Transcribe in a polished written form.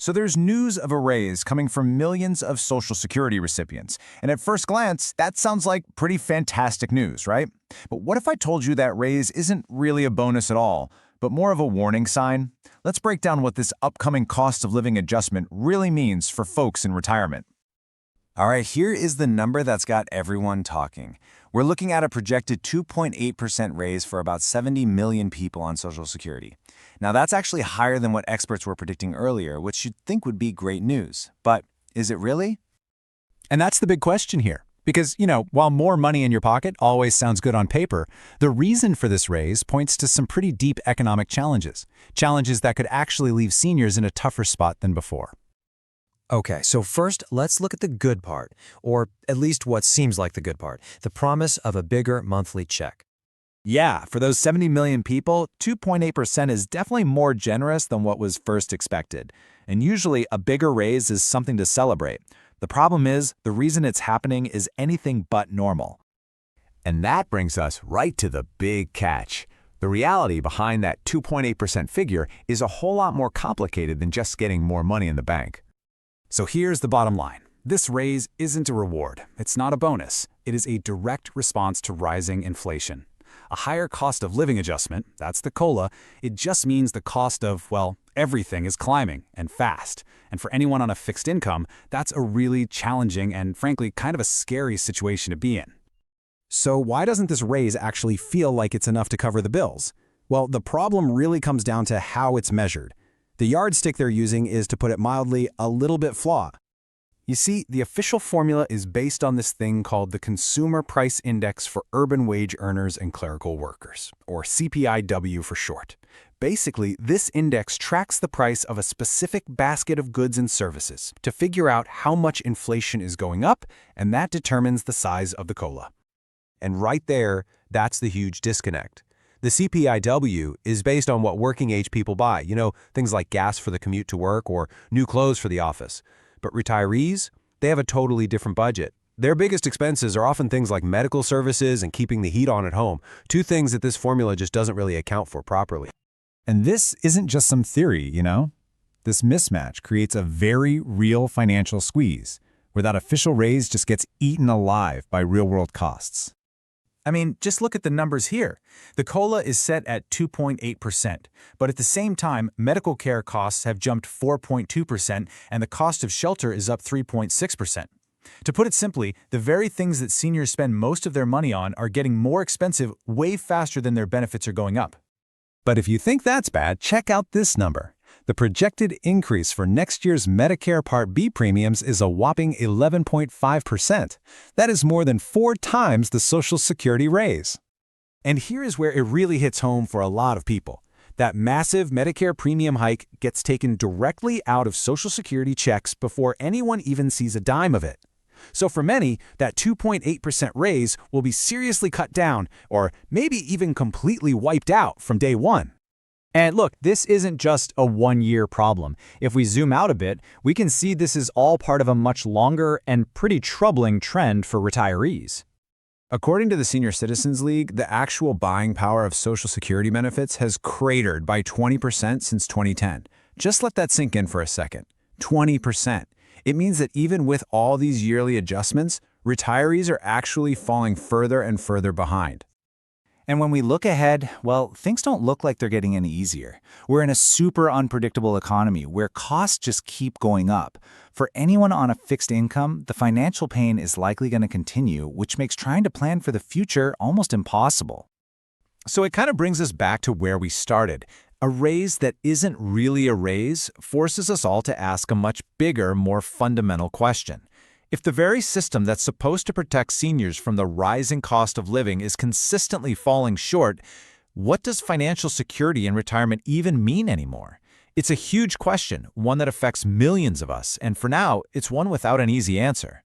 So there's news of a raise coming from millions of Social Security recipients. And at first glance, that sounds like pretty fantastic news, right? But what if I told you that raise isn't really a bonus at all, but more of a warning sign? Let's break down what this upcoming cost of living adjustment really means for folks in retirement. All right, here is the number that's got everyone talking. We're looking at a projected 2.8% raise for about 70 million people on Social Security. Now, that's actually higher than what experts were predicting earlier, which you'd think would be great news. But is it really? And that's the big question here. Because, while more money in your pocket always sounds good on paper, the reason for this raise points to some pretty deep economic challenges. Challenges that could actually leave seniors in a tougher spot than before. Okay, so first, let's look at the good part, or at least what seems like the good part, the promise of a bigger monthly check. Yeah, for those 70 million people, 2.8% is definitely more generous than what was first expected. And usually, a bigger raise is something to celebrate. The problem is, the reason it's happening is anything but normal. And that brings us right to the big catch. The reality behind that 2.8% figure is a whole lot more complicated than just getting more money in the bank. So here's the bottom line. This raise isn't a reward. It's not a bonus. It is a direct response to rising inflation. A higher cost of living adjustment, that's the COLA, it just means the cost of, everything is climbing, and fast. And for anyone on a fixed income, that's a really challenging and, frankly, kind of a scary situation to be in. So why doesn't this raise actually feel like it's enough to cover the bills? Well, the problem really comes down to how it's measured. The yardstick they're using is, to put it mildly, a little bit flawed. You see, the official formula is based on this thing called the Consumer Price Index for Urban Wage Earners and Clerical Workers, or CPI-W for short. Basically, this index tracks the price of a specific basket of goods and services to figure out how much inflation is going up, and that determines the size of the COLA. And right there, that's the huge disconnect. The CPI-W is based on what working-age people buy, things like gas for the commute to work or new clothes for the office. But retirees, they have a totally different budget. Their biggest expenses are often things like medical services and keeping the heat on at home, two things that this formula just doesn't really account for properly. And this isn't just some theory, This mismatch creates a very real financial squeeze, where that official raise just gets eaten alive by real-world costs. I mean, just look at the numbers here. The COLA is set at 2.8%, but at the same time, medical care costs have jumped 4.2% and the cost of shelter is up 3.6%. To put it simply, the very things that seniors spend most of their money on are getting more expensive way faster than their benefits are going up. But if you think that's bad, check out this number. The projected increase for next year's Medicare Part B premiums is a whopping 11.5%. That is more than 4 times the Social Security raise. And here is where it really hits home for a lot of people. That massive Medicare premium hike gets taken directly out of Social Security checks before anyone even sees a dime of it. So for many, that 2.8% raise will be seriously cut down, or maybe even completely wiped out from day one. And look, this isn't just a one-year problem. If we zoom out a bit, we can see this is all part of a much longer and pretty troubling trend for retirees. According to the Senior Citizens League, the actual buying power of Social Security benefits has cratered by 20% since 2010. Just let that sink in for a second. 20%. It means that even with all these yearly adjustments, retirees are actually falling further and further behind. And when we look ahead, things don't look like they're getting any easier. We're in a super unpredictable economy where costs just keep going up. For anyone on a fixed income, the financial pain is likely going to continue, which makes trying to plan for the future almost impossible. So it kind of brings us back to where we started. A raise that isn't really a raise forces us all to ask a much bigger, more fundamental question. If the very system that's supposed to protect seniors from the rising cost of living is consistently falling short, what does financial security in retirement even mean anymore? It's a huge question, one that affects millions of us, and for now, it's one without an easy answer.